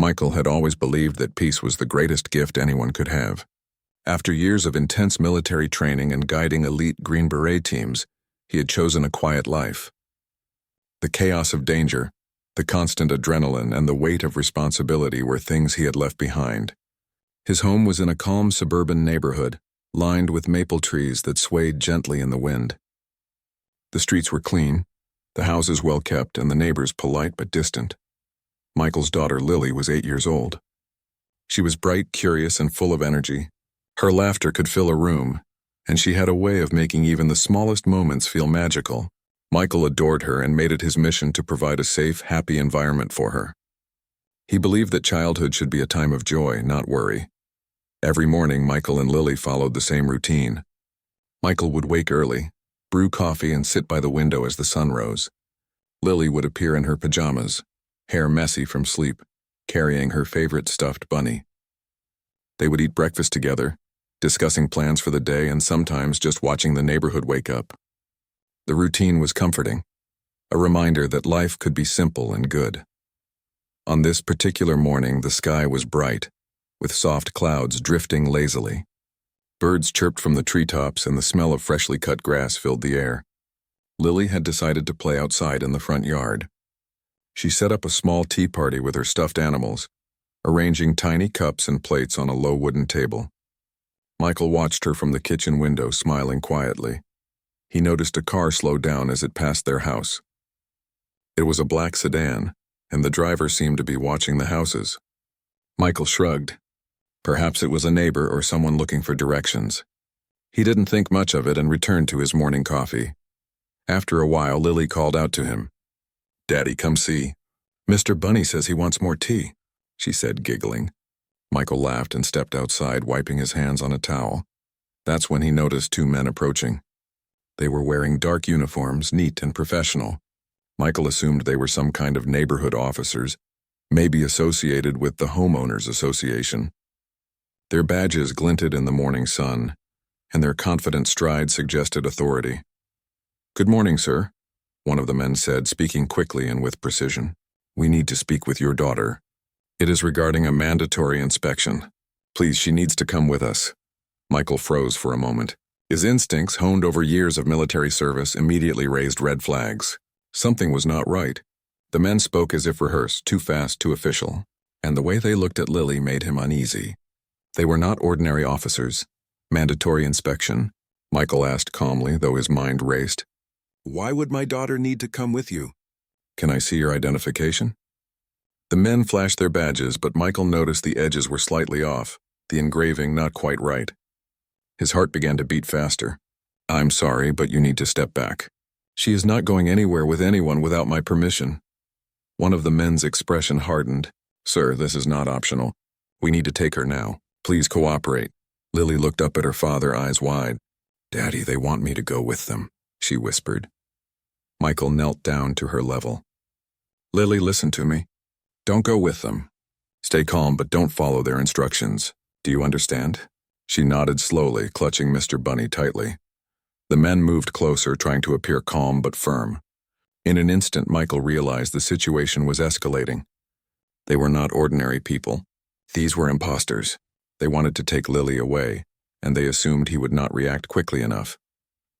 Michael had always believed that peace was the greatest gift anyone could have. After years of intense military training and guiding elite Green Beret teams, he had chosen a quiet life. The chaos of danger, the constant adrenaline, and the weight of responsibility were things he had left behind. His home was in a calm suburban neighborhood, lined with maple trees that swayed gently in the wind. The streets were clean, the houses well kept, and the neighbors polite but distant. Michael's daughter Lily was 8 years old. She was bright, curious, and full of energy. Her laughter could fill a room, and she had a way of making even the smallest moments feel magical. Michael adored her and made it his mission to provide a safe, happy environment for her. He believed that childhood should be a time of joy, not worry. Every morning, Michael and Lily followed the same routine. Michael would wake early, brew coffee, and sit by the window as the sun rose. Lily would appear in her pajamas, hair messy from sleep, carrying her favorite stuffed bunny. They would eat breakfast together, discussing plans for the day and sometimes just watching the neighborhood wake up. The routine was comforting, a reminder that life could be simple and good. On this particular morning, the sky was bright, with soft clouds drifting lazily. Birds chirped from the treetops and the smell of freshly cut grass filled the air. Lily had decided to play outside in the front yard. She set up a small tea party with her stuffed animals, arranging tiny cups and plates on a low wooden table. Michael watched her from the kitchen window, smiling quietly. He noticed a car slow down as it passed their house. It was a black sedan, and the driver seemed to be watching the houses. Michael shrugged. Perhaps it was a neighbor or someone looking for directions. He didn't think much of it and returned to his morning coffee. After a while, Lily called out to him. "Daddy, come see. Mr. Bunny says he wants more tea," she said, giggling. Michael laughed and stepped outside, wiping his hands on a towel. That's when he noticed two men approaching. They were wearing dark uniforms, neat and professional. Michael assumed they were some kind of neighborhood officers, maybe associated with the Homeowners Association. Their badges glinted in the morning sun, and their confident stride suggested authority. "Good morning, sir," one of the men said, speaking quickly and with precision. "We need to speak with your daughter. It is regarding a mandatory inspection. Please, she needs to come with us." Michael froze for a moment. His instincts, honed over years of military service, immediately raised red flags. Something was not right. The men spoke as if rehearsed, too fast, too official, and the way they looked at Lily made him uneasy. They were not ordinary officers. "Mandatory inspection?" Michael asked calmly, though his mind raced. "Why would my daughter need to come with you?" "Can I see your identification?" The men flashed their badges, but Michael noticed the edges were slightly off, the engraving not quite right. His heart began to beat faster. "I'm sorry, but you need to step back. She is not going anywhere with anyone without my permission." One of the men's expression hardened. "Sir, this is not optional. We need to take her now. Please cooperate." Lily looked up at her father, eyes wide. "Daddy, they want me to go with them," she whispered. Michael knelt down to her level. "Lily, listen to me. Don't go with them. Stay calm, but don't follow their instructions. Do you understand?" She nodded slowly, clutching Mr. Bunny tightly. The men moved closer, trying to appear calm but firm. In an instant, Michael realized the situation was escalating. They were not ordinary people. These were imposters. They wanted to take Lily away, and they assumed he would not react quickly enough.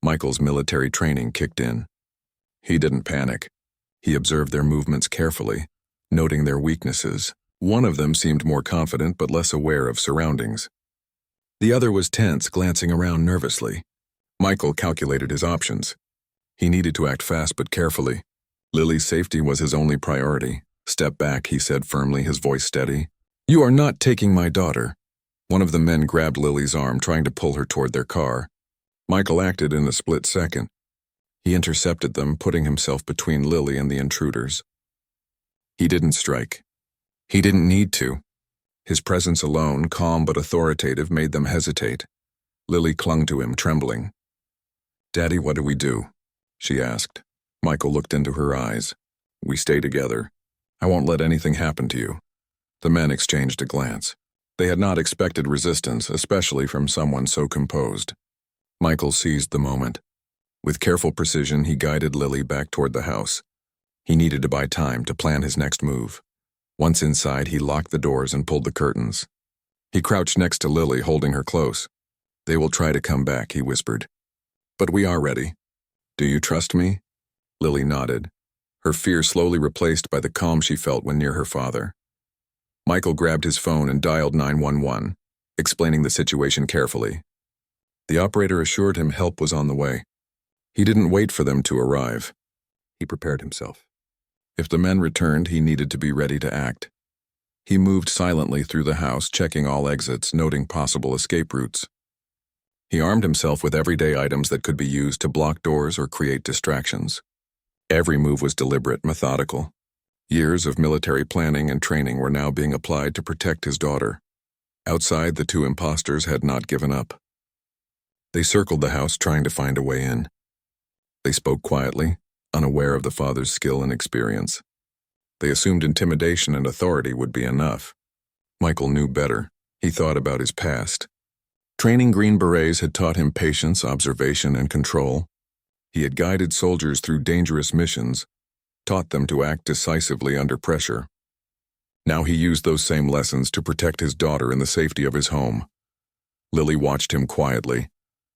Michael's military training kicked in. He didn't panic. He observed their movements carefully, noting their weaknesses. One of them seemed more confident but less aware of surroundings. The other was tense, glancing around nervously. Michael calculated his options. He needed to act fast but carefully. Lily's safety was his only priority. "Step back," he said firmly, his voice steady. "You are not taking my daughter." One of the men grabbed Lily's arm, trying to pull her toward their car. Michael acted in a split second. He intercepted them, putting himself between Lily and the intruders. He didn't strike. He didn't need to. His presence alone, calm but authoritative, made them hesitate. Lily clung to him, trembling. "Daddy, what do we do?" she asked. Michael looked into her eyes. "We stay together. I won't let anything happen to you." The men exchanged a glance. They had not expected resistance, especially from someone so composed. Michael seized the moment. With careful precision, he guided Lily back toward the house. He needed to buy time to plan his next move. Once inside, he locked the doors and pulled the curtains. He crouched next to Lily, holding her close. "They will try to come back," he whispered. "But we are ready. Do you trust me?" Lily nodded, her fear slowly replaced by the calm she felt when near her father. Michael grabbed his phone and dialed 911, explaining the situation carefully. The operator assured him help was on the way. He didn't wait for them to arrive. He prepared himself. If the men returned, he needed to be ready to act. He moved silently through the house, checking all exits, noting possible escape routes. He armed himself with everyday items that could be used to block doors or create distractions. Every move was deliberate, methodical. Years of military planning and training were now being applied to protect his daughter. Outside, the two imposters had not given up. They circled the house, trying to find a way in. They spoke quietly, unaware of the father's skill and experience. They assumed intimidation and authority would be enough. Michael knew better. He thought about his past. Training Green Berets had taught him patience, observation, and control. He had guided soldiers through dangerous missions, taught them to act decisively under pressure. Now he used those same lessons to protect his daughter in the safety of his home. Lily watched him quietly,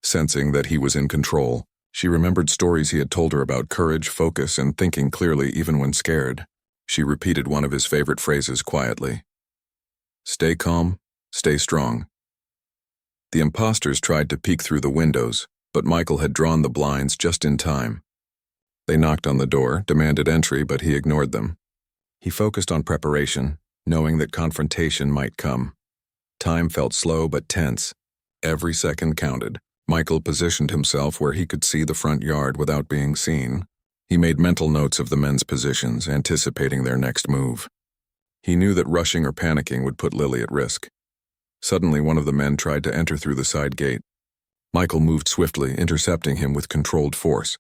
sensing that he was in control. She remembered stories he had told her about courage, focus, and thinking clearly even when scared. She repeated one of his favorite phrases quietly. "Stay calm, stay strong." The imposters tried to peek through the windows, but Michael had drawn the blinds just in time. They knocked on the door, demanded entry, but he ignored them. He focused on preparation, knowing that confrontation might come. Time felt slow but tense. Every second counted. Michael positioned himself where he could see the front yard without being seen. He made mental notes of the men's positions, anticipating their next move. He knew that rushing or panicking would put Lily at risk. Suddenly, one of the men tried to enter through the side gate. Michael moved swiftly, intercepting him with controlled force.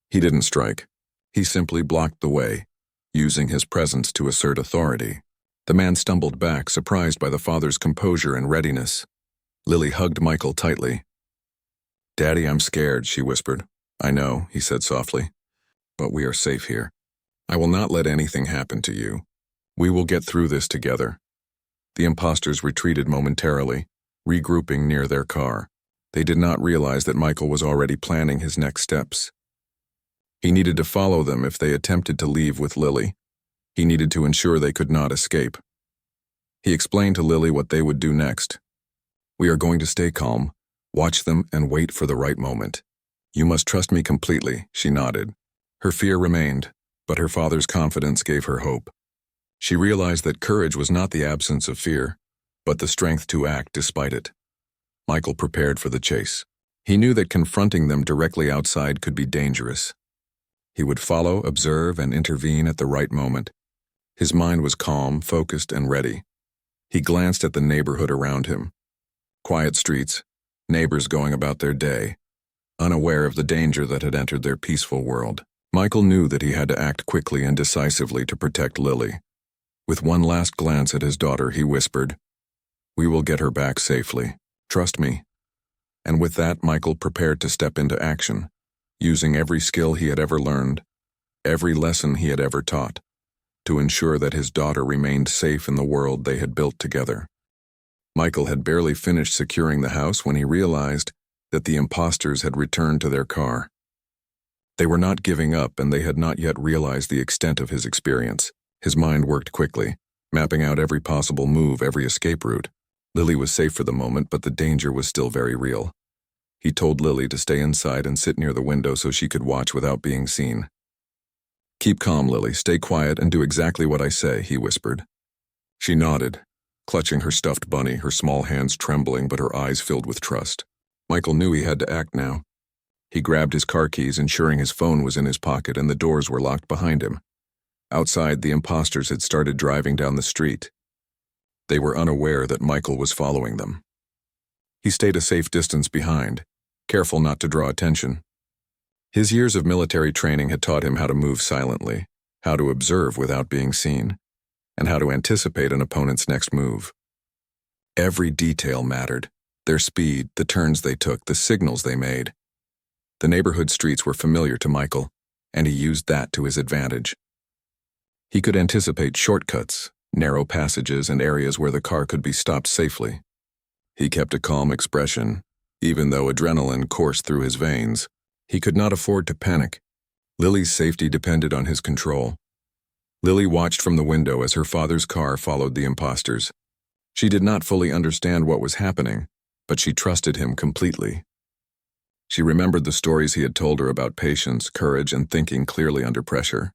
He didn't strike. He simply blocked the way, using his presence to assert authority. The man stumbled back, surprised by the father's composure and readiness. Lily hugged Michael tightly. "Daddy, I'm scared," she whispered. "I know," he said softly. "But we are safe here. I will not let anything happen to you. We will get through this together." The imposters retreated momentarily, regrouping near their car. They did not realize that Michael was already planning his next steps. He needed to follow them if they attempted to leave with Lily. He needed to ensure they could not escape. He explained to Lily what they would do next. "We are going to stay calm, watch them, and wait for the right moment. You must trust me completely," she nodded. Her fear remained, but her father's confidence gave her hope. She realized that courage was not the absence of fear, but the strength to act despite it. Michael prepared for the chase. He knew that confronting them directly outside could be dangerous. He would follow, observe, and intervene at the right moment. His mind was calm, focused, and ready. He glanced at the neighborhood around him. Quiet streets, neighbors going about their day, unaware of the danger that had entered their peaceful world. Michael knew that he had to act quickly and decisively to protect Lily. With one last glance at his daughter, he whispered, "We will get her back safely. Trust me." And with that, Michael prepared to step into action, using every skill he had ever learned, every lesson he had ever taught, to ensure that his daughter remained safe in the world they had built together. Michael had barely finished securing the house when he realized that the imposters had returned to their car. They were not giving up, and they had not yet realized the extent of his experience. His mind worked quickly, mapping out every possible move, every escape route. Lily was safe for the moment, but the danger was still very real. He told Lily to stay inside and sit near the window so she could watch without being seen. "Keep calm, Lily. Stay quiet and do exactly what I say," he whispered. She nodded, clutching her stuffed bunny, her small hands trembling but her eyes filled with trust. Michael knew he had to act now. He grabbed his car keys, ensuring his phone was in his pocket and the doors were locked behind him. Outside, the imposters had started driving down the street. They were unaware that Michael was following them. He stayed a safe distance behind, careful not to draw attention. His years of military training had taught him how to move silently, how to observe without being seen, and how to anticipate an opponent's next move. Every detail mattered: their speed, the turns they took, the signals they made. The neighborhood streets were familiar to Michael, and he used that to his advantage. He could anticipate shortcuts, narrow passages and areas where the car could be stopped safely. He kept a calm expression, even though adrenaline coursed through his veins. He could not afford to panic. Lily's safety depended on his control. Lily watched from the window as her father's car followed the imposters. She did not fully understand what was happening, but she trusted him completely. She remembered the stories he had told her about patience, courage, and thinking clearly under pressure.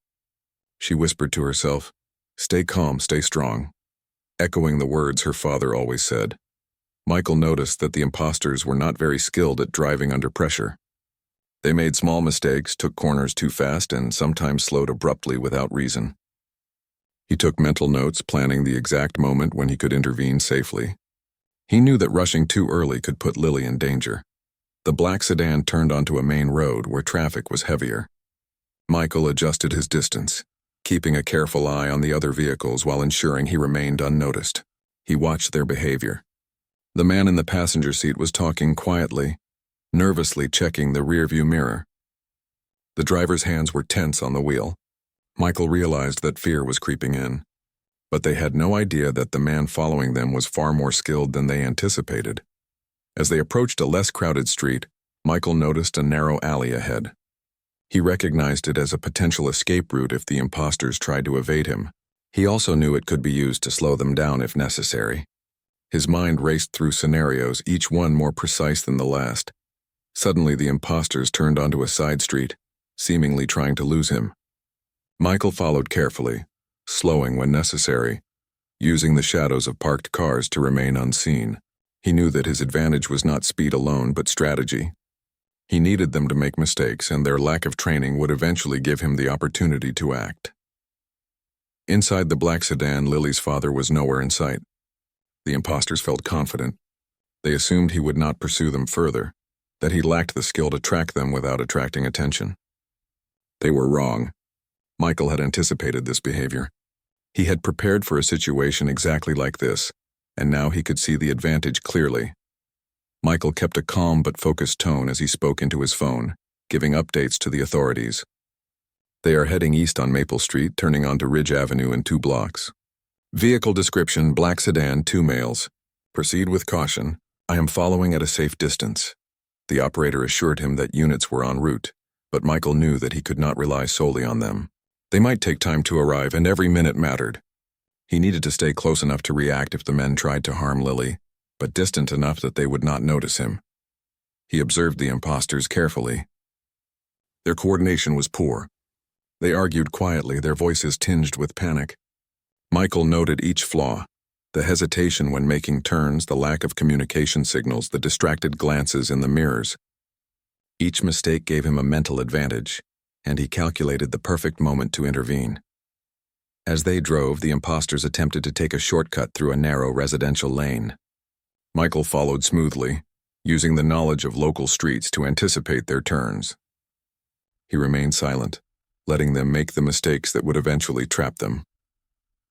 She whispered to herself, "Stay calm, stay strong," echoing the words her father always said. Michael noticed that the imposters were not very skilled at driving under pressure. They made small mistakes, took corners too fast, and sometimes slowed abruptly without reason. He took mental notes, planning the exact moment when he could intervene safely. He knew that rushing too early could put Lily in danger. The black sedan turned onto a main road where traffic was heavier. Michael adjusted his distance, keeping a careful eye on the other vehicles while ensuring he remained unnoticed. He watched their behavior. The man in the passenger seat was talking quietly, nervously checking the rearview mirror. The driver's hands were tense on the wheel. Michael realized that fear was creeping in, but they had no idea that the man following them was far more skilled than they anticipated. As they approached a less crowded street, Michael noticed a narrow alley ahead. He recognized it as a potential escape route if the imposters tried to evade him. He also knew it could be used to slow them down if necessary. His mind raced through scenarios, each one more precise than the last. Suddenly, the imposters turned onto a side street, seemingly trying to lose him. Michael followed carefully, slowing when necessary, using the shadows of parked cars to remain unseen. He knew that his advantage was not speed alone but strategy. He needed them to make mistakes, and their lack of training would eventually give him the opportunity to act. Inside the black sedan, Lily's father was nowhere in sight. The imposters felt confident. They assumed he would not pursue them further, that he lacked the skill to track them without attracting attention. They were wrong. Michael had anticipated this behavior. He had prepared for a situation exactly like this, and now he could see the advantage clearly. Michael kept a calm but focused tone as he spoke into his phone, giving updates to the authorities. They are heading east on Maple Street, turning onto Ridge Avenue in 2 blocks. Vehicle description: black sedan, 2 males. Proceed with caution. I am following at a safe distance. The operator assured him that units were en route, but Michael knew that he could not rely solely on them. They might take time to arrive, and every minute mattered. He needed to stay close enough to react if the men tried to harm Lily, but distant enough that they would not notice him. He observed the imposters carefully. Their coordination was poor. They argued quietly, their voices tinged with panic. Michael noted each flaw: the hesitation when making turns, the lack of communication signals, the distracted glances in the mirrors. Each mistake gave him a mental advantage, and he calculated the perfect moment to intervene. As they drove, the imposters attempted to take a shortcut through a narrow residential lane. Michael followed smoothly, using the knowledge of local streets to anticipate their turns. He remained silent, letting them make the mistakes that would eventually trap them.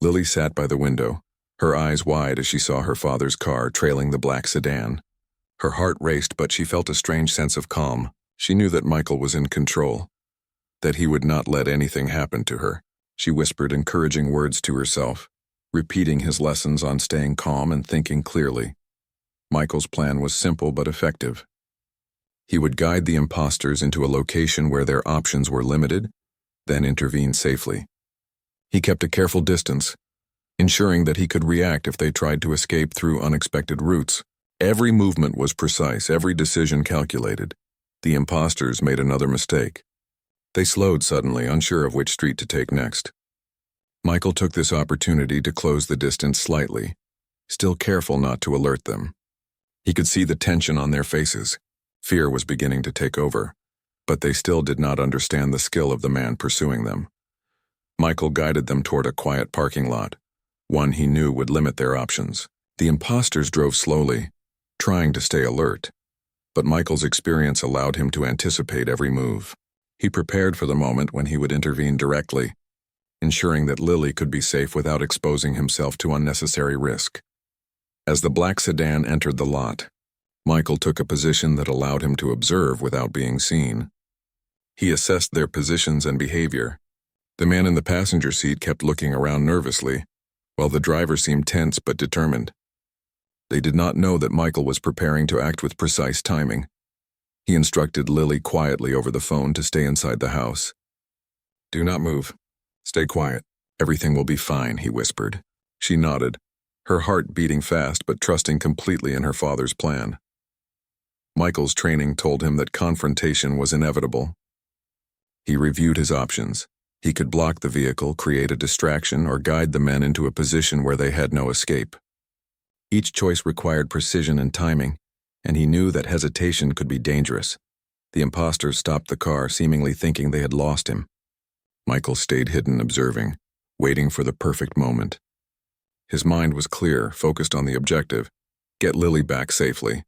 Lily sat by the window, her eyes wide as she saw her father's car trailing the black sedan. Her heart raced, but she felt a strange sense of calm. She knew that Michael was in control, that he would not let anything happen to her. She whispered encouraging words to herself, repeating his lessons on staying calm and thinking clearly. Michael's plan was simple but effective. He would guide the imposters into a location where their options were limited, then intervene safely. He kept a careful distance, ensuring that he could react if they tried to escape through unexpected routes. Every movement was precise, every decision calculated. The imposters made another mistake. They slowed suddenly, unsure of which street to take next. Michael took this opportunity to close the distance slightly, still careful not to alert them. He could see the tension on their faces. Fear was beginning to take over, but they still did not understand the skill of the man pursuing them. Michael guided them toward a quiet parking lot, one he knew would limit their options. The imposters drove slowly, trying to stay alert, but Michael's experience allowed him to anticipate every move. He prepared for the moment when he would intervene directly, ensuring that Lily could be safe without exposing himself to unnecessary risk. As the black sedan entered the lot, Michael took a position that allowed him to observe without being seen. He assessed their positions and behavior. The man in the passenger seat kept looking around nervously, while the driver seemed tense but determined. They did not know that Michael was preparing to act with precise timing. He instructed Lily quietly over the phone to stay inside the house. "Do not move. Stay quiet. Everything will be fine," he whispered. She nodded, her heart beating fast but trusting completely in her father's plan. Michael's training told him that confrontation was inevitable. He reviewed his options. He could block the vehicle, create a distraction, or guide the men into a position where they had no escape. Each choice required precision and timing, and he knew that hesitation could be dangerous. The imposters stopped the car, seemingly thinking they had lost him. Michael stayed hidden, observing, waiting for the perfect moment. His mind was clear, focused on the objective: get Lily back safely.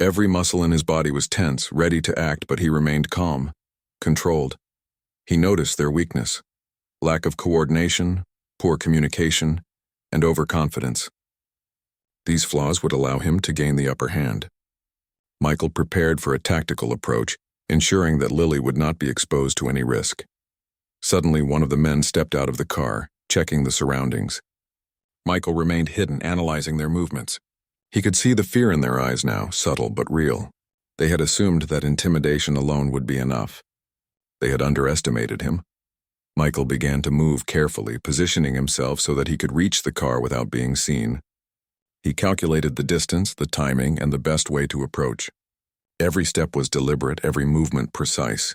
Every muscle in his body was tense, ready to act, but he remained calm, controlled. He noticed their weakness: lack of coordination, poor communication, and overconfidence. These flaws would allow him to gain the upper hand. Michael prepared for a tactical approach, ensuring that Lily would not be exposed to any risk. Suddenly, one of the men stepped out of the car, checking the surroundings. Michael remained hidden, analyzing their movements. He could see the fear in their eyes now, subtle but real. They had assumed that intimidation alone would be enough. They had underestimated him. Michael began to move carefully, positioning himself so that he could reach the car without being seen. He calculated the distance, the timing, and the best way to approach. Every step was deliberate, every movement precise.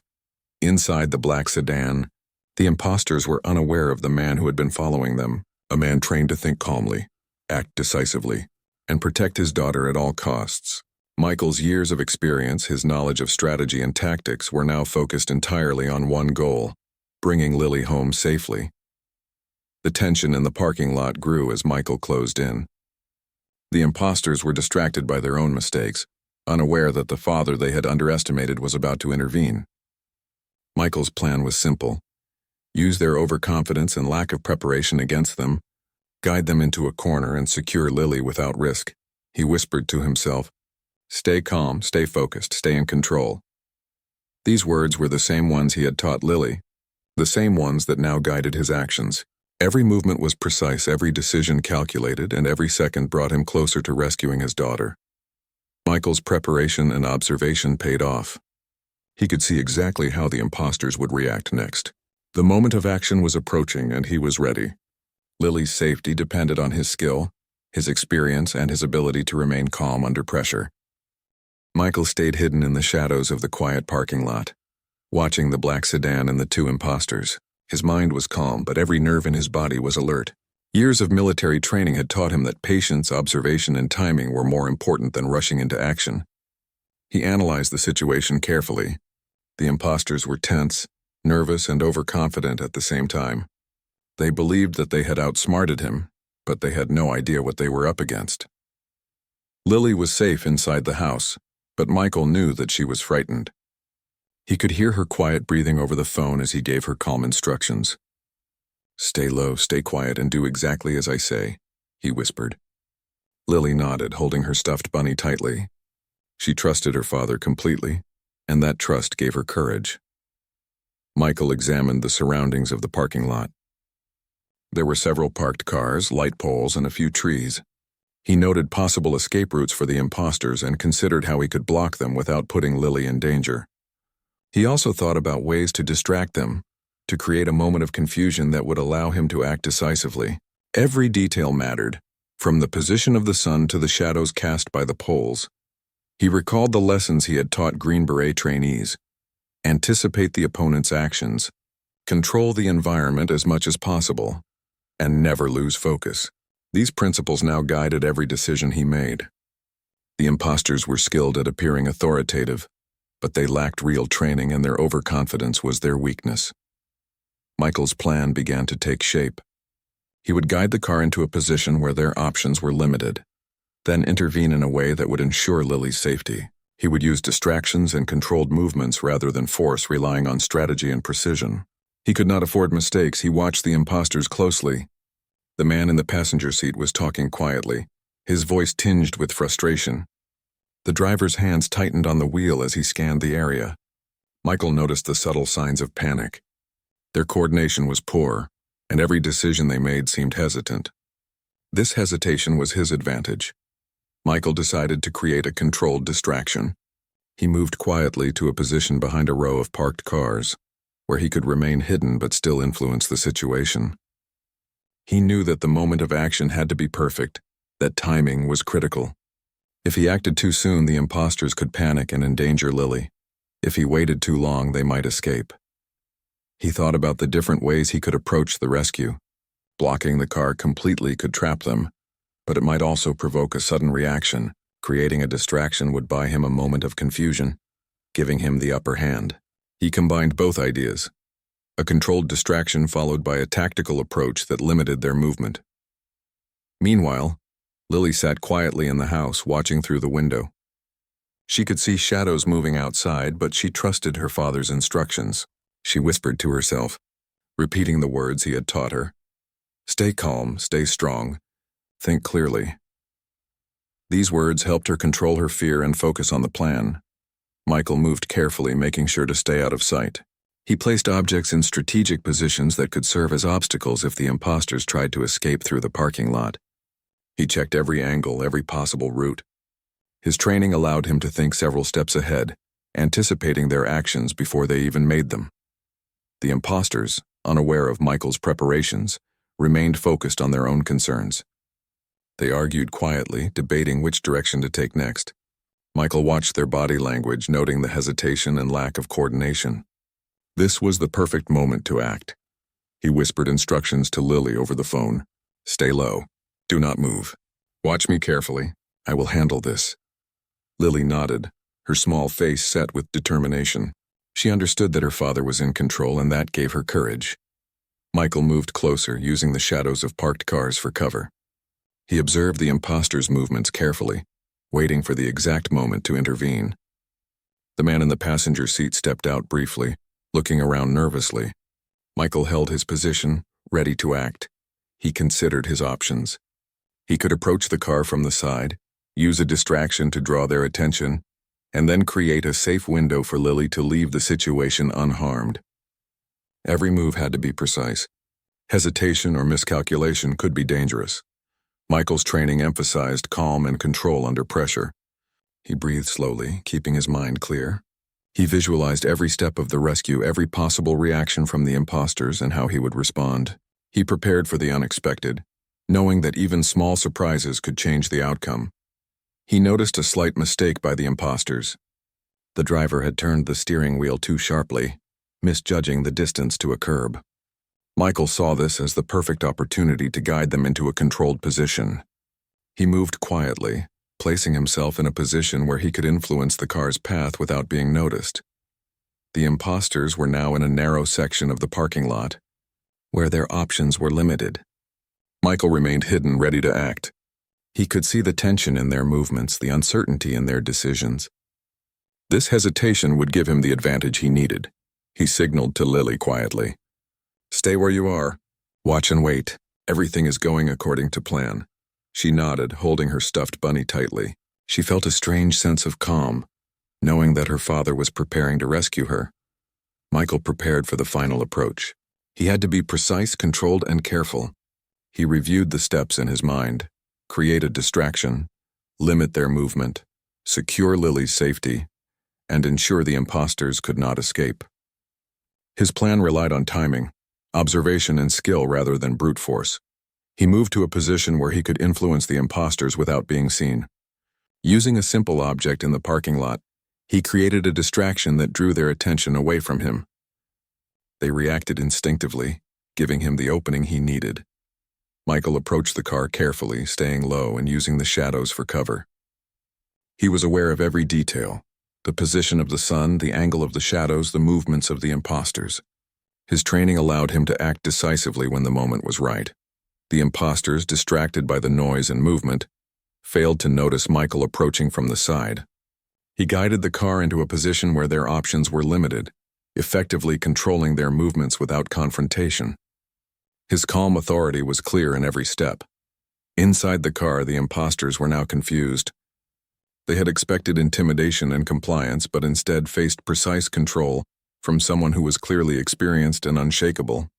Inside the black sedan, the imposters were unaware of the man who had been following them, a man trained to think calmly, act decisively, and protect his daughter at all costs. Michael's years of experience, his knowledge of strategy and tactics, were now focused entirely on one goal: bringing Lily home safely. The tension in the parking lot grew as Michael closed in. The imposters were distracted by their own mistakes, unaware that the father they had underestimated was about to intervene. Michael's plan was simple: use their overconfidence and lack of preparation against them, guide them into a corner, and secure Lily without risk. He whispered to himself, "Stay calm, stay focused, stay in control." These words were the same ones he had taught Lily, the same ones that now guided his actions. Every movement was precise, every decision calculated, and every second brought him closer to rescuing his daughter. Michael's preparation and observation paid off. He could see exactly how the imposters would react next. The moment of action was approaching, and he was ready. Lily's safety depended on his skill, his experience, and his ability to remain calm under pressure. Michael stayed hidden in the shadows of the quiet parking lot, watching the black sedan and the two imposters. His mind was calm, but every nerve in his body was alert. Years of military training had taught him that patience, observation, and timing were more important than rushing into action. He analyzed the situation carefully. The imposters were tense, nervous, and overconfident at the same time. They believed that they had outsmarted him, but they had no idea what they were up against. Lily was safe inside the house, but Michael knew that she was frightened. He could hear her quiet breathing over the phone as he gave her calm instructions. "Stay low, stay quiet, and do exactly as I say," he whispered. Lily nodded, holding her stuffed bunny tightly. She trusted her father completely, and that trust gave her courage. Michael examined the surroundings of the parking lot. There were several parked cars, light poles, and a few trees. He noted possible escape routes for the imposters and considered how he could block them without putting Lily in danger. He also thought about ways to distract them, to create a moment of confusion that would allow him to act decisively. Every detail mattered, from the position of the sun to the shadows cast by the poles. He recalled the lessons he had taught Green Beret trainees: anticipate the opponent's actions, control the environment as much as possible, and never lose focus. These principles now guided every decision he made. The imposters were skilled at appearing authoritative, but they lacked real training, and their overconfidence was their weakness. Michael's plan began to take shape. He would guide the car into a position where their options were limited, then intervene in a way that would ensure Lily's safety. He would use distractions and controlled movements rather than force, relying on strategy and precision. He could not afford mistakes. He watched the imposters closely. The man in the passenger seat was talking quietly, his voice tinged with frustration. The driver's hands tightened on the wheel as he scanned the area. Michael noticed the subtle signs of panic. Their coordination was poor, and every decision they made seemed hesitant. This hesitation was his advantage. Michael decided to create a controlled distraction. He moved quietly to a position behind a row of parked cars, where he could remain hidden but still influence the situation. He knew that the moment of action had to be perfect, that timing was critical. If he acted too soon, the imposters could panic and endanger Lily. If he waited too long, they might escape. He thought about the different ways he could approach the rescue. Blocking the car completely could trap them, but it might also provoke a sudden reaction. Creating a distraction would buy him a moment of confusion, giving him the upper hand. He combined both ideas, a controlled distraction followed by a tactical approach that limited their movement. Meanwhile, Lily sat quietly in the house, watching through the window. She could see shadows moving outside, but she trusted her father's instructions. She whispered to herself, repeating the words he had taught her. Stay calm, stay strong, think clearly. These words helped her control her fear and focus on the plan. Michael moved carefully, making sure to stay out of sight. He placed objects in strategic positions that could serve as obstacles if the imposters tried to escape through the parking lot. He checked every angle, every possible route. His training allowed him to think several steps ahead, anticipating their actions before they even made them. The imposters, unaware of Michael's preparations, remained focused on their own concerns. They argued quietly, debating which direction to take next. Michael watched their body language, noting the hesitation and lack of coordination. This was the perfect moment to act. He whispered instructions to Lily over the phone. Stay low. Do not move. Watch me carefully. I will handle this. Lily nodded, her small face set with determination. She understood that her father was in control, and that gave her courage. Michael moved closer, using the shadows of parked cars for cover. He observed the imposters' movements carefully, waiting for the exact moment to intervene. The man in the passenger seat stepped out briefly, looking around nervously. Michael held his position, ready to act. He considered his options. He could approach the car from the side, use a distraction to draw their attention, and then create a safe window for Lily to leave the situation unharmed. Every move had to be precise. Hesitation or miscalculation could be dangerous. Michael's training emphasized calm and control under pressure. He breathed slowly, keeping his mind clear. He visualized every step of the rescue, every possible reaction from the imposters, and how he would respond. He prepared for the unexpected, knowing that even small surprises could change the outcome. He noticed a slight mistake by the imposters. The driver had turned the steering wheel too sharply, misjudging the distance to a curb. Michael saw this as the perfect opportunity to guide them into a controlled position. He moved quietly, placing himself in a position where he could influence the car's path without being noticed. The imposters were now in a narrow section of the parking lot, where their options were limited. Michael remained hidden, ready to act. He could see the tension in their movements, the uncertainty in their decisions. This hesitation would give him the advantage he needed. He signaled to Lily quietly. Stay where you are. Watch and wait. Everything is going according to plan. She nodded, holding her stuffed bunny tightly. She felt a strange sense of calm, knowing that her father was preparing to rescue her. Michael prepared for the final approach. He had to be precise, controlled, and careful. He reviewed the steps in his mind, create a distraction, limit their movement, secure Lily's safety, and ensure the imposters could not escape. His plan relied on timing, observation, and skill rather than brute force. He moved to a position where he could influence the imposters without being seen. Using a simple object in the parking lot, he created a distraction that drew their attention away from him. They reacted instinctively, giving him the opening he needed. Michael approached the car carefully, staying low and using the shadows for cover. He was aware of every detail, the position of the sun, the angle of the shadows, the movements of the imposters. His training allowed him to act decisively when the moment was right. The imposters, distracted by the noise and movement, failed to notice Michael approaching from the side. He guided the car into a position where their options were limited, effectively controlling their movements without confrontation. His calm authority was clear in every step. Inside the car, the imposters were now confused. They had expected intimidation and compliance, but instead faced precise control from someone who was clearly experienced and unshakable.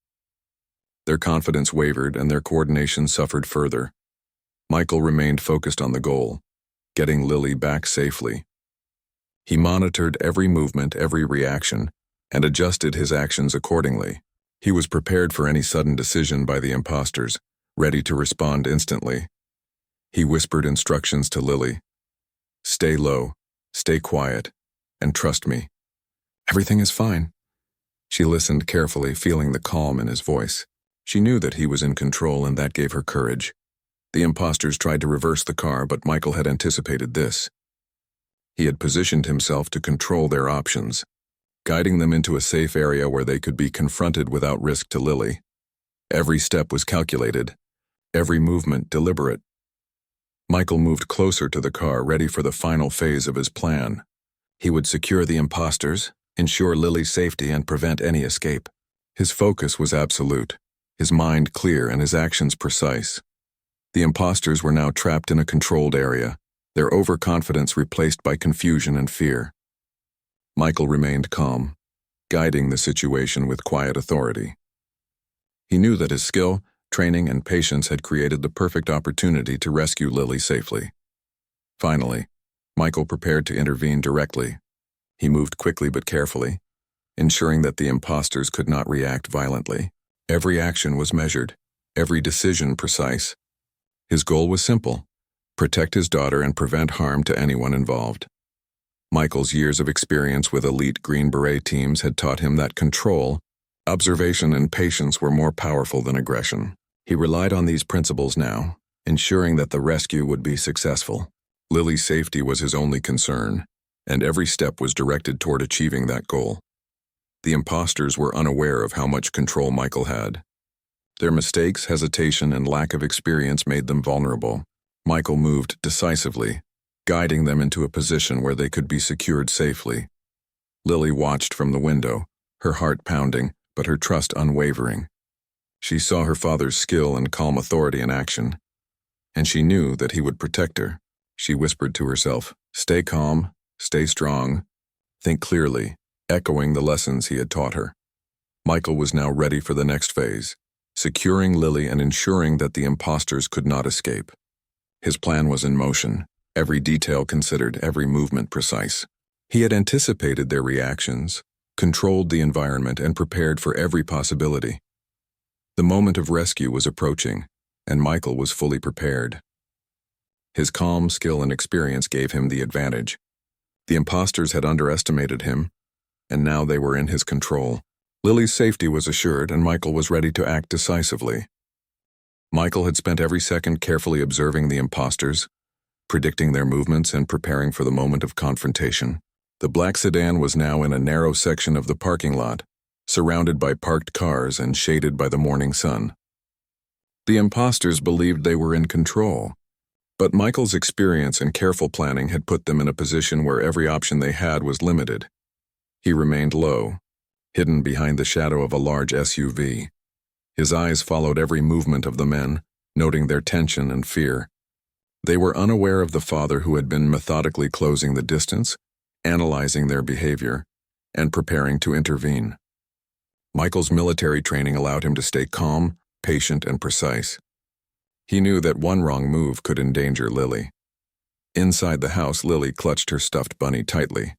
Their confidence wavered and their coordination suffered further. Michael remained focused on the goal, getting Lily back safely. He monitored every movement, every reaction, and adjusted his actions accordingly. He was prepared for any sudden decision by the imposters, ready to respond instantly. He whispered instructions to Lily. "Stay low, stay quiet, and trust me. Everything is fine." She listened carefully, feeling the calm in his voice. She knew that he was in control, and that gave her courage. The imposters tried to reverse the car, but Michael had anticipated this. He had positioned himself to control their options, guiding them into a safe area where they could be confronted without risk to Lily. Every step was calculated, every movement deliberate. Michael moved closer to the car, ready for the final phase of his plan. He would secure the imposters, ensure Lily's safety, and prevent any escape. His focus was absolute, his mind clear, and his actions precise. The imposters were now trapped in a controlled area, their overconfidence replaced by confusion and fear. Michael remained calm, guiding the situation with quiet authority. He knew that his skill, training, and patience had created the perfect opportunity to rescue Lily safely. Finally, Michael prepared to intervene directly. He moved quickly but carefully, ensuring that the imposters could not react violently. Every action was measured, every decision precise. His goal was simple: protect his daughter and prevent harm to anyone involved. Michael's years of experience with elite Green Beret teams had taught him that control, observation, and patience were more powerful than aggression. He relied on these principles now, ensuring that the rescue would be successful. Lily's safety was his only concern, and every step was directed toward achieving that goal. The imposters were unaware of how much control Michael had. Their mistakes, hesitation, and lack of experience made them vulnerable. Michael moved decisively, guiding them into a position where they could be secured safely. Lily watched from the window, her heart pounding, but her trust unwavering. She saw her father's skill and calm authority in action, and she knew that he would protect her. She whispered to herself, "Stay calm, stay strong, think clearly," echoing the lessons he had taught her. Michael was now ready for the next phase, securing Lily and ensuring that the imposters could not escape. His plan was in motion, every detail considered, every movement precise. He had anticipated their reactions, controlled the environment, and prepared for every possibility. The moment of rescue was approaching, and Michael was fully prepared. His calm, skill, and experience gave him the advantage. The imposters had underestimated him, and now they were in his control. Lily's safety was assured, and Michael was ready to act decisively. Michael had spent every second carefully observing the imposters, predicting their movements, and preparing for the moment of confrontation. The black sedan was now in a narrow section of the parking lot, surrounded by parked cars and shaded by the morning sun. The imposters believed they were in control, but Michael's experience and careful planning had put them in a position where every option they had was limited. He remained low, hidden behind the shadow of a large SUV. His eyes followed every movement of the men, noting their tension and fear. They were unaware of the father who had been methodically closing the distance, analyzing their behavior, and preparing to intervene. Michael's military training allowed him to stay calm, patient, and precise. He knew that one wrong move could endanger Lily. Inside the house, Lily clutched her stuffed bunny tightly.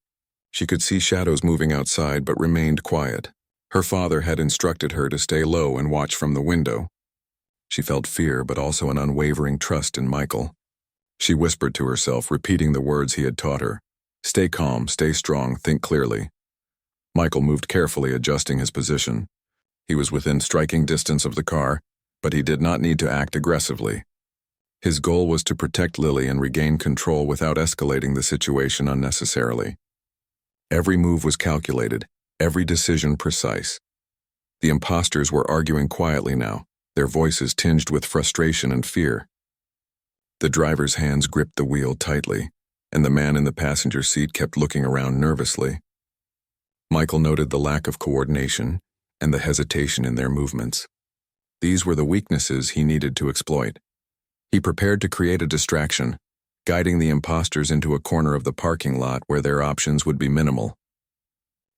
She could see shadows moving outside but remained quiet. Her father had instructed her to stay low and watch from the window. She felt fear but also an unwavering trust in Michael. She whispered to herself, repeating the words he had taught her. "Stay calm, stay strong, think clearly." Michael moved carefully, adjusting his position. He was within striking distance of the car, but he did not need to act aggressively. His goal was to protect Lily and regain control without escalating the situation unnecessarily. Every move was calculated, every decision precise. The imposters were arguing quietly now, their voices tinged with frustration and fear. The driver's hands gripped the wheel tightly, and the man in the passenger seat kept looking around nervously. Michael noted the lack of coordination and the hesitation in their movements. These were the weaknesses he needed to exploit. He prepared to create a distraction, guiding the imposters into a corner of the parking lot where their options would be minimal.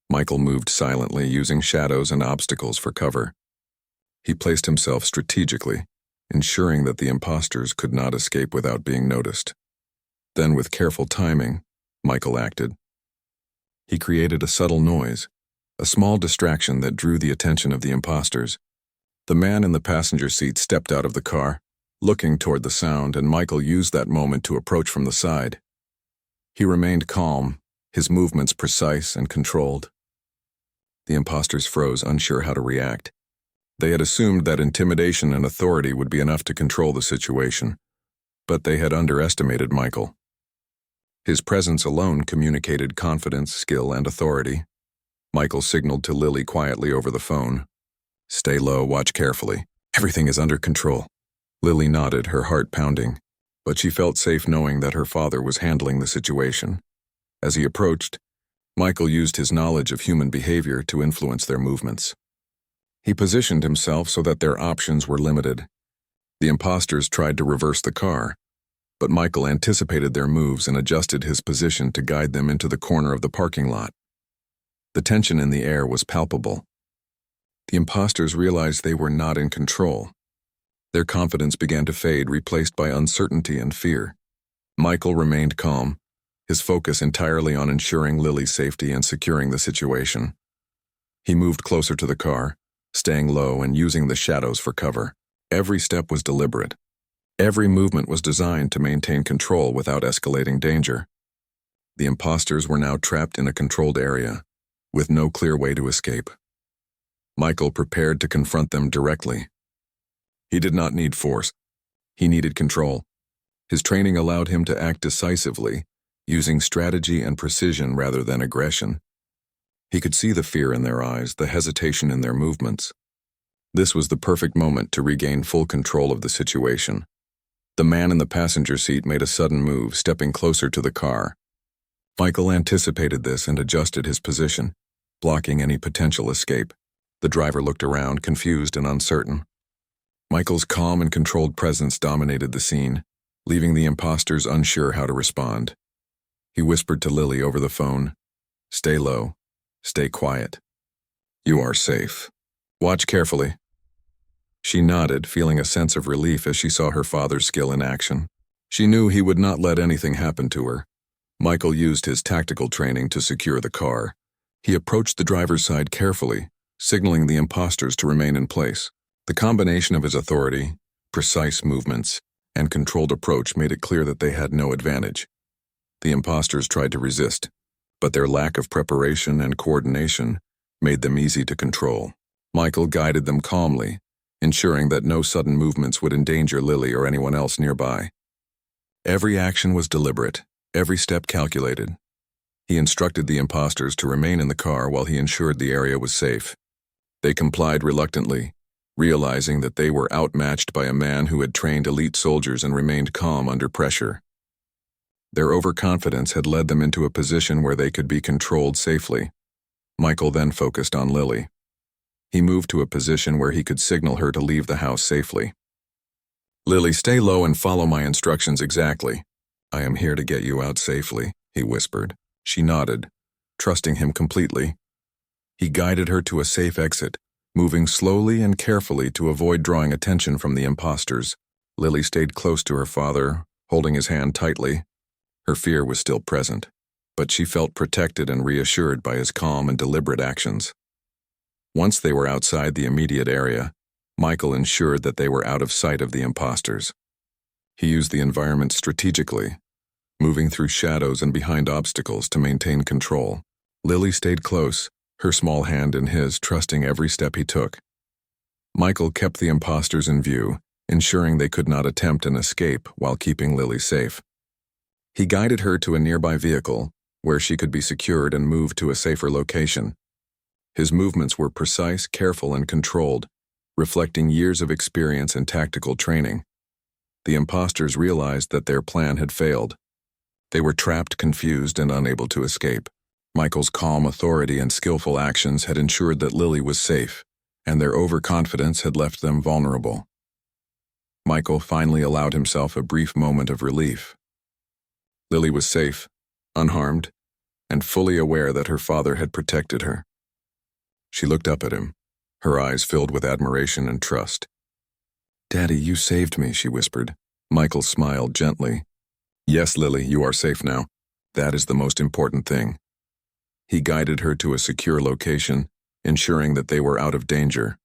Michael moved silently, using shadows and obstacles for cover. He placed himself strategically, ensuring that the imposters could not escape without being noticed. Then, with careful timing, Michael acted. He created a subtle noise, a small distraction that drew the attention of the imposters. The man in the passenger seat stepped out of the car, looking toward the sound, and Michael used that moment to approach from the side. He remained calm, his movements precise and controlled. The imposters froze, unsure how to react. They had assumed that intimidation and authority would be enough to control the situation, but they had underestimated Michael. His presence alone communicated confidence, skill, and authority. Michael signaled to Lily quietly over the phone. "Stay low, watch carefully. Everything is under control." Lily nodded, her heart pounding, but she felt safe knowing that her father was handling the situation. As he approached, Michael used his knowledge of human behavior to influence their movements. He positioned himself so that their options were limited. The imposters tried to reverse the car, but Michael anticipated their moves and adjusted his position to guide them into the corner of the parking lot. The tension in the air was palpable. The imposters realized they were not in control. Their confidence began to fade, replaced by uncertainty and fear. Michael remained calm, his focus entirely on ensuring Lily's safety and securing the situation. He moved closer to the car, staying low and using the shadows for cover. Every step was deliberate. Every movement was designed to maintain control without escalating danger. The imposters were now trapped in a controlled area, with no clear way to escape. Michael prepared to confront them directly. He did not need force. He needed control. His training allowed him to act decisively, using strategy and precision rather than aggression. He could see the fear in their eyes, the hesitation in their movements. This was the perfect moment to regain full control of the situation. The man in the passenger seat made a sudden move, stepping closer to the car. Michael anticipated this and adjusted his position, blocking any potential escape. The driver looked around, confused and uncertain. Michael's calm and controlled presence dominated the scene, leaving the imposters unsure how to respond. He whispered to Lily over the phone, "Stay low, stay quiet. You are safe. Watch carefully." She nodded, feeling a sense of relief as she saw her father's skill in action. She knew he would not let anything happen to her. Michael used his tactical training to secure the car. He approached the driver's side carefully, signaling the imposters to remain in place. The combination of his authority, precise movements, and controlled approach made it clear that they had no advantage. The imposters tried to resist, but their lack of preparation and coordination made them easy to control. Michael guided them calmly, ensuring that no sudden movements would endanger Lily or anyone else nearby. Every action was deliberate, every step calculated. He instructed the imposters to remain in the car while he ensured the area was safe. They complied reluctantly, realizing that they were outmatched by a man who had trained elite soldiers and remained calm under pressure. Their overconfidence had led them into a position where they could be controlled safely. Michael then focused on Lily. He moved to a position where he could signal her to leave the house safely. "Lily, stay low and follow my instructions exactly. I am here to get you out safely," he whispered. She nodded, trusting him completely. He guided her to a safe exit, moving slowly and carefully to avoid drawing attention from the imposters. Lily stayed close to her father, holding his hand tightly. Her fear was still present, but she felt protected and reassured by his calm and deliberate actions. Once they were outside the immediate area, Michael ensured that they were out of sight of the imposters. He used the environment strategically, moving through shadows and behind obstacles to maintain control. Lily stayed close, her small hand in his, trusting every step he took. Michael kept the imposters in view, ensuring they could not attempt an escape while keeping Lily safe. He guided her to a nearby vehicle, where she could be secured and moved to a safer location. His movements were precise, careful, and controlled, reflecting years of experience and tactical training. The imposters realized that their plan had failed. They were trapped, confused, and unable to escape. Michael's calm authority and skillful actions had ensured that Lily was safe, and their overconfidence had left them vulnerable. Michael finally allowed himself a brief moment of relief. Lily was safe, unharmed, and fully aware that her father had protected her. She looked up at him, her eyes filled with admiration and trust. "Daddy, you saved me," she whispered. Michael smiled gently. "Yes, Lily, you are safe now. That is the most important thing." He guided her to a secure location, ensuring that they were out of danger.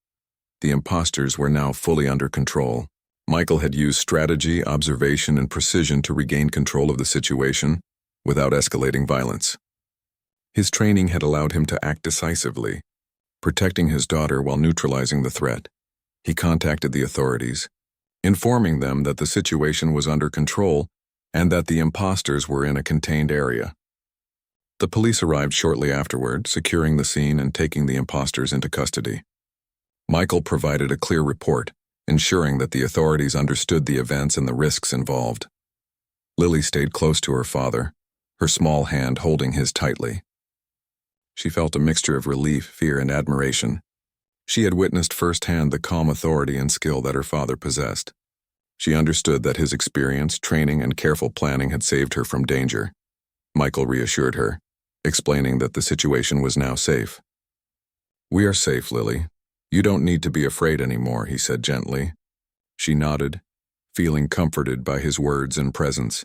The imposters were now fully under control. Michael had used strategy, observation, and precision to regain control of the situation without escalating violence. His training had allowed him to act decisively, protecting his daughter while neutralizing the threat. He contacted the authorities, informing them that the situation was under control and that the imposters were in a contained area. The police arrived shortly afterward, securing the scene and taking the imposters into custody. Michael provided a clear report, ensuring that the authorities understood the events and the risks involved. Lily stayed close to her father, her small hand holding his tightly. She felt a mixture of relief, fear, and admiration. She had witnessed firsthand the calm authority and skill that her father possessed. She understood that his experience, training, and careful planning had saved her from danger. Michael reassured her, explaining that the situation was now safe. "We are safe, Lily. You don't need to be afraid anymore," he said gently. She nodded, feeling comforted by his words and presence.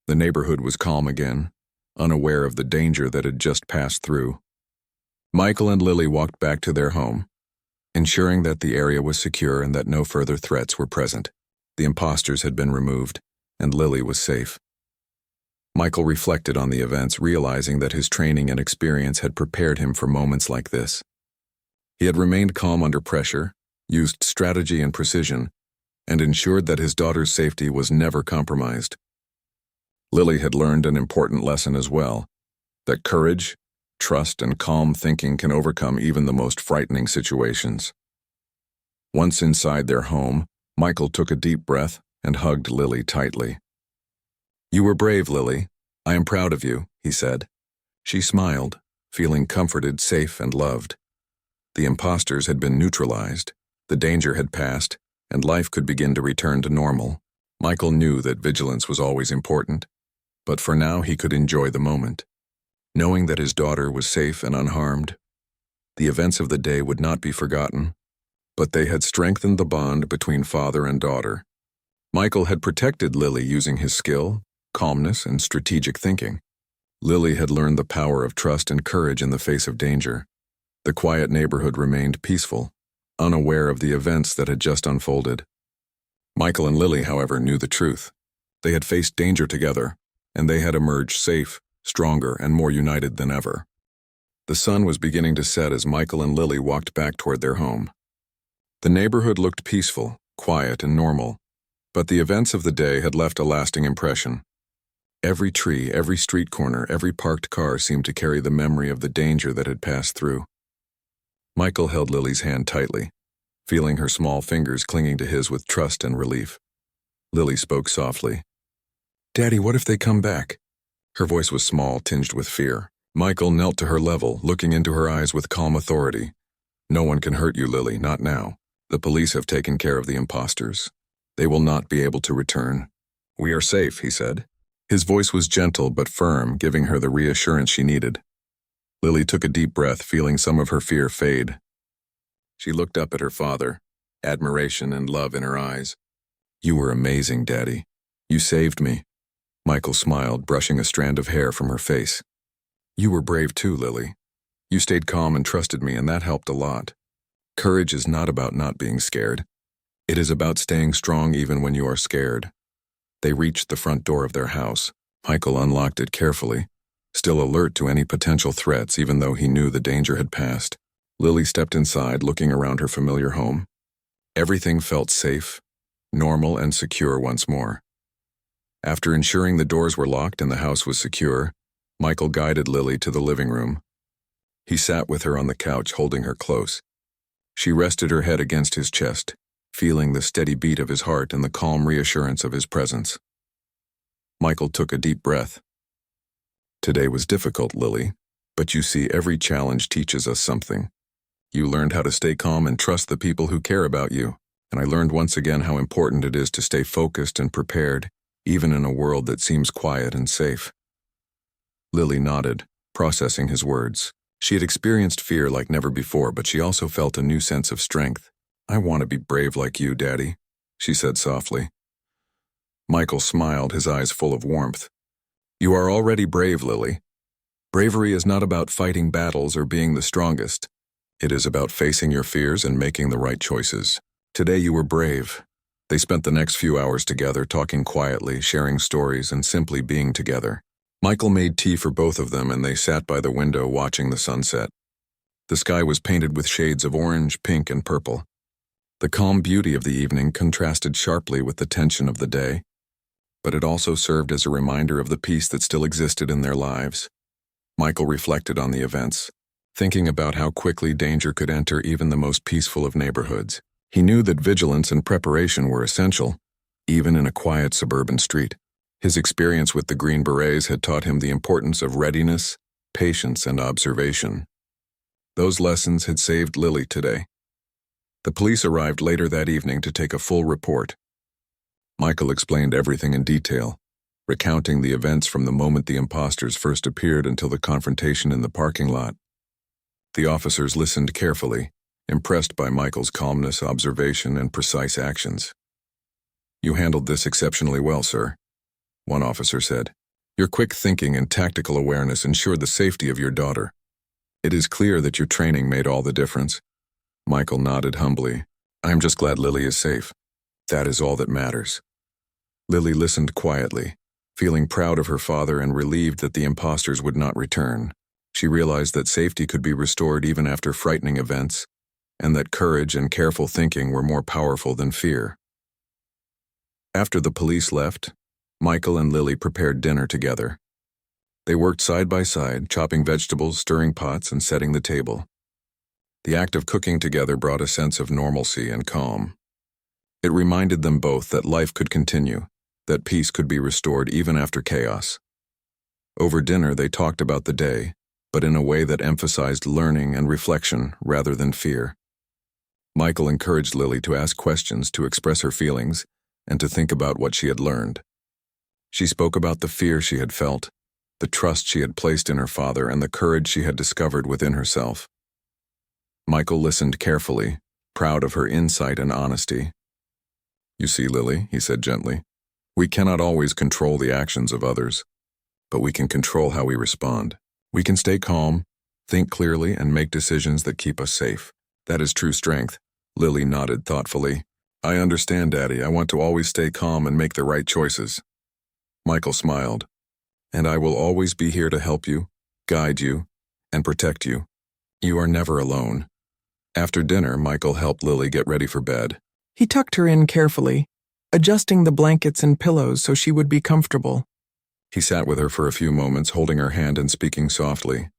The neighborhood was calm again, unaware of the danger that had just passed through. Michael and Lily walked back to their home, ensuring that the area was secure and that no further threats were present. The imposters had been removed, and Lily was safe. Michael reflected on the events, realizing that his training and experience had prepared him for moments like this. He had remained calm under pressure, used strategy and precision, and ensured that his daughter's safety was never compromised. Lily had learned an important lesson as well, that courage, trust, and calm thinking can overcome even the most frightening situations. Once inside their home, Michael took a deep breath and hugged Lily tightly. "You were brave, Lily. I am proud of you," he said. She smiled, feeling comforted, safe, and loved. The imposters had been neutralized, the danger had passed, and life could begin to return to normal. Michael knew that vigilance was always important, but for now he could enjoy the moment, knowing that his daughter was safe and unharmed. The events of the day would not be forgotten, but they had strengthened the bond between father and daughter. Michael had protected Lily using his skill, calmness, and strategic thinking. Lily had learned the power of trust and courage in the face of danger. The quiet neighborhood remained peaceful, unaware of the events that had just unfolded. Michael and Lily, however, knew the truth. They had faced danger together, and they had emerged safe, stronger, and more united than ever. The sun was beginning to set as Michael and Lily walked back toward their home. The neighborhood looked peaceful, quiet, and normal, but the events of the day had left a lasting impression. Every tree, every street corner, every parked car seemed to carry the memory of the danger that had passed through. Michael held Lily's hand tightly, feeling her small fingers clinging to his with trust and relief. Lily spoke softly. "Daddy, what if they come back?" Her voice was small, tinged with fear. Michael knelt to her level, looking into her eyes with calm authority. "No one can hurt you, Lily, not now. The police have taken care of the imposters. They will not be able to return. We are safe," he said. His voice was gentle but firm, giving her the reassurance she needed. Lily took a deep breath, feeling some of her fear fade. She looked up at her father, admiration and love in her eyes. "You were amazing, Daddy. You saved me." Michael smiled, brushing a strand of hair from her face. "You were brave too, Lily. You stayed calm and trusted me, and that helped a lot. Courage is not about not being scared. It is about staying strong even when you are scared." They reached the front door of their house. Michael unlocked it carefully, still alert to any potential threats even though he knew the danger had passed. Lily stepped inside, looking around her familiar home. Everything felt safe, normal, and secure once more. After ensuring the doors were locked and the house was secure, Michael guided Lily to the living room. He sat with her on the couch, holding her close. She rested her head against his chest, feeling the steady beat of his heart and the calm reassurance of his presence. Michael took a deep breath. "Today was difficult, Lily, but you see, every challenge teaches us something. You learned how to stay calm and trust the people who care about you, and I learned once again how important it is to stay focused and prepared, even in a world that seems quiet and safe." Lily nodded, processing his words. She had experienced fear like never before, but she also felt a new sense of strength. "I want to be brave like you, Daddy," she said softly. Michael smiled, his eyes full of warmth. "You are already brave, Lily. Bravery is not about fighting battles or being the strongest. It is about facing your fears and making the right choices. Today you were brave." They spent the next few hours together, talking quietly, sharing stories, and simply being together. Michael made tea for both of them, and they sat by the window watching the sunset. The sky was painted with shades of orange, pink, and purple. The calm beauty of the evening contrasted sharply with the tension of the day, but it also served as a reminder of the peace that still existed in their lives. Michael reflected on the events, thinking about how quickly danger could enter even the most peaceful of neighborhoods. He knew that vigilance and preparation were essential, even in a quiet suburban street. His experience with the Green Berets had taught him the importance of readiness, patience, and observation. Those lessons had saved Lily today. The police arrived later that evening to take a full report. Michael explained everything in detail, recounting the events from the moment the imposters first appeared until the confrontation in the parking lot. The officers listened carefully, impressed by Michael's calmness, observation, and precise actions. "You handled this exceptionally well, sir," one officer said. "Your quick thinking and tactical awareness ensured the safety of your daughter. It is clear that your training made all the difference." Michael nodded humbly. "I'm just glad Lily is safe. That is all that matters." Lily listened quietly, feeling proud of her father and relieved that the imposters would not return. She realized that safety could be restored even after frightening events, and that courage and careful thinking were more powerful than fear. After the police left, Michael and Lily prepared dinner together. They worked side by side, chopping vegetables, stirring pots, and setting the table. The act of cooking together brought a sense of normalcy and calm. It reminded them both that life could continue, that peace could be restored even after chaos. Over dinner, they talked about the day, but in a way that emphasized learning and reflection rather than fear. Michael encouraged Lily to ask questions, to express her feelings, and to think about what she had learned. She spoke about the fear she had felt, the trust she had placed in her father, and the courage she had discovered within herself. Michael listened carefully, proud of her insight and honesty. "You see, Lily," he said gently, "we cannot always control the actions of others, but we can control how we respond. We can stay calm, think clearly, and make decisions that keep us safe. That is true strength." Lily nodded thoughtfully. "I understand, Daddy. I want to always stay calm and make the right choices." Michael smiled. "And I will always be here to help you, guide you, and protect you. You are never alone." After dinner, Michael helped Lily get ready for bed. He tucked her in carefully, adjusting the blankets and pillows so she would be comfortable. He sat with her for a few moments, holding her hand and speaking softly.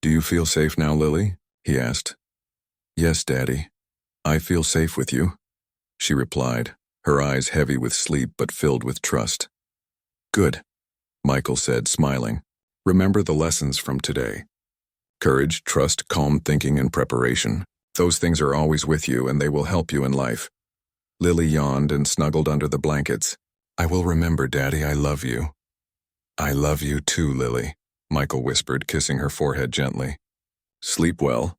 "Do you feel safe now, Lily?" he asked. "Yes, Daddy. I feel safe with you," she replied, her eyes heavy with sleep but filled with trust. "Good," Michael said, smiling. "Remember the lessons from today. Courage, trust, calm thinking, and preparation. Those things are always with you, and they will help you in life." Lily yawned and snuggled under the blankets. "I will remember, Daddy. I love you." "I love you too, Lily," Michael whispered, kissing her forehead gently. "Sleep well."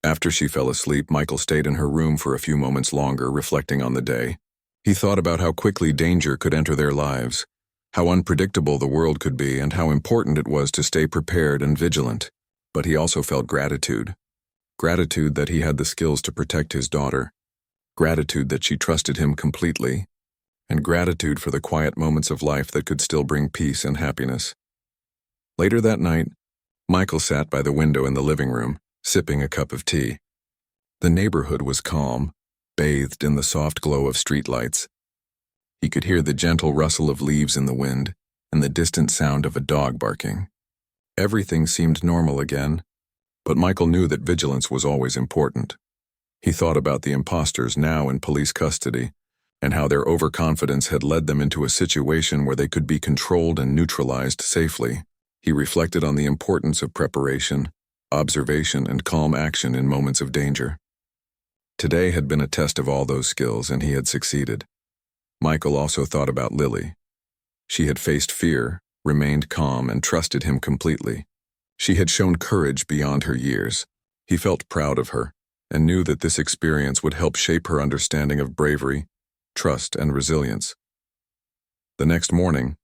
After she fell asleep, Michael stayed in her room for a few moments longer, reflecting on the day. He thought about how quickly danger could enter their lives, how unpredictable the world could be, and how important it was to stay prepared and vigilant. But he also felt gratitude. Gratitude that he had the skills to protect his daughter. Gratitude that she trusted him completely. And gratitude for the quiet moments of life that could still bring peace and happiness. Later that night, Michael sat by the window in the living room, sipping a cup of tea. The neighborhood was calm, bathed in the soft glow of streetlights. He could hear the gentle rustle of leaves in the wind and the distant sound of a dog barking. Everything seemed normal again, but Michael knew that vigilance was always important. He thought about the imposters now in police custody, and how their overconfidence had led them into a situation where they could be controlled and neutralized safely. He reflected on the importance of preparation, observation, and calm action in moments of danger. Today had been a test of all those skills, and he had succeeded. Michael also thought about Lily. She had faced fear, remained calm, and trusted him completely. She had shown courage beyond her years. He felt proud of her and knew that this experience would help shape her understanding of bravery, trust, and resilience. The next morning,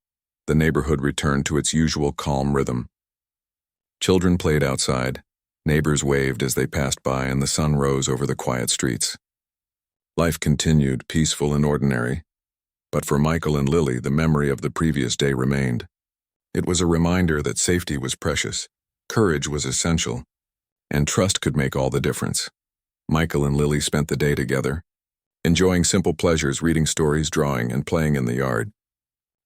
the neighborhood returned to its usual calm rhythm. Children played outside, neighbors waved as they passed by, and the sun rose over the quiet streets. Life continued, peaceful and ordinary, but for Michael and Lily, the memory of the previous day remained. It was a reminder that safety was precious, courage was essential, and trust could make all the difference. Michael and Lily spent the day together, enjoying simple pleasures, reading stories, drawing, and playing in the yard.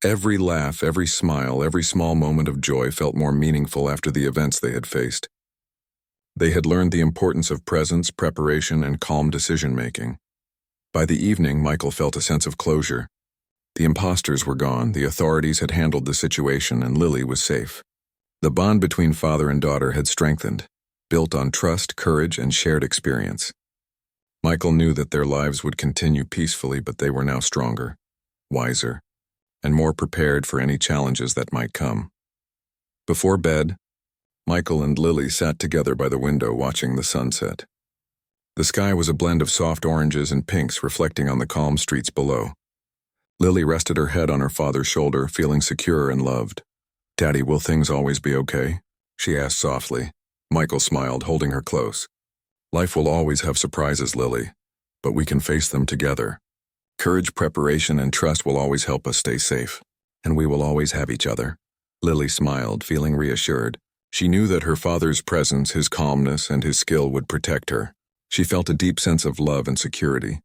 Every laugh, every smile, every small moment of joy felt more meaningful after the events they had faced. They had learned the importance of presence, preparation, and calm decision-making. By the evening, Michael felt a sense of closure. The imposters were gone, the authorities had handled the situation, and Lily was safe. The bond between father and daughter had strengthened, built on trust, courage, and shared experience. Michael knew that their lives would continue peacefully, but they were now stronger, wiser, and more prepared for any challenges that might come. Before bed, Michael and Lily sat together by the window watching the sunset. The sky was a blend of soft oranges and pinks reflecting on the calm streets below. Lily rested her head on her father's shoulder, feeling secure and loved. "Daddy, will things always be okay?" she asked softly. Michael smiled, holding her close. "Life will always have surprises, Lily, but we can face them together. Courage, preparation, and trust will always help us stay safe, and we will always have each other." Lily smiled, feeling reassured. She knew that her father's presence, his calmness, and his skill would protect her. She felt a deep sense of love and security.